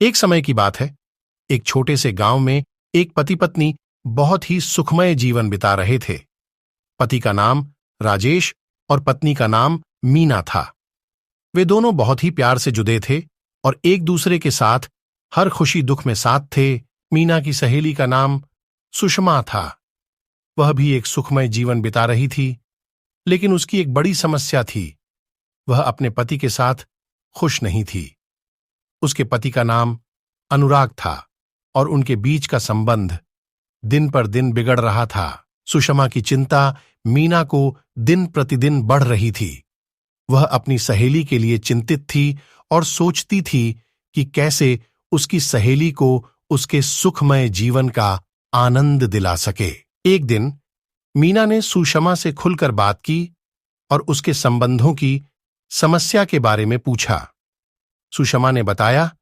एक समय की बात है। एक छोटे से गांव में एक पति पत्नी बहुत ही सुखमय जीवन बिता रहे थे। पति का नाम राजेश और पत्नी का नाम मीना था। वे दोनों बहुत ही प्यार से जुड़े थे और एक दूसरे के साथ हर खुशी दुख में साथ थे। मीना की सहेली का नाम सुषमा था। वह भी एक सुखमय जीवन बिता रही थी, लेकिन उसकी एक बड़ी समस्या थी। वह अपने पति के साथ खुश नहीं थी। उसके पति का नाम अनुराग था और उनके बीच का संबंध दिन पर दिन बिगड़ रहा था। सुषमा की चिंता मीना को दिन प्रतिदिन बढ़ रही थी। वह अपनी सहेली के लिए चिंतित थी और सोचती थी कि कैसे उसकी सहेली को उसके सुखमय जीवन का आनंद दिला सके। एक दिन मीना ने सुषमा से खुलकर बात की और उसके संबंधों की समस्या के बारे में पूछा। सुषमा ने बताया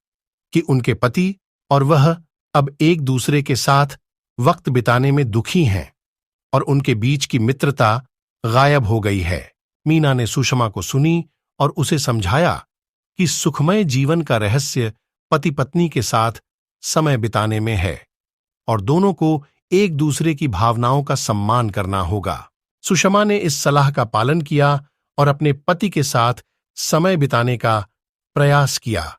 कि उनके पति और वह अब एक दूसरे के साथ वक्त बिताने में दुखी हैं और उनके बीच की मित्रता गायब हो गई है। मीना ने सुषमा को सुनी और उसे समझाया कि सुखमय जीवन का रहस्य पति पत्नी के साथ समय बिताने में है और दोनों को एक दूसरे की भावनाओं का सम्मान करना होगा। सुषमा ने इस सलाह का पालन किया और अपने पति के साथ समय बिताने का प्रयास किया।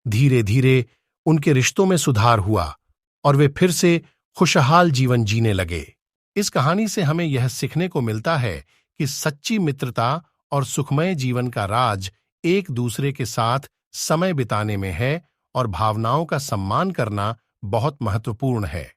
धीरे धीरे उनके रिश्तों में सुधार हुआ और वे फिर से खुशहाल जीवन जीने लगे। इस कहानी से हमें यह सीखने को मिलता है कि सच्ची मित्रता और सुखमय जीवन का राज एक दूसरे के साथ समय बिताने में है और भावनाओं का सम्मान करना बहुत महत्वपूर्ण है।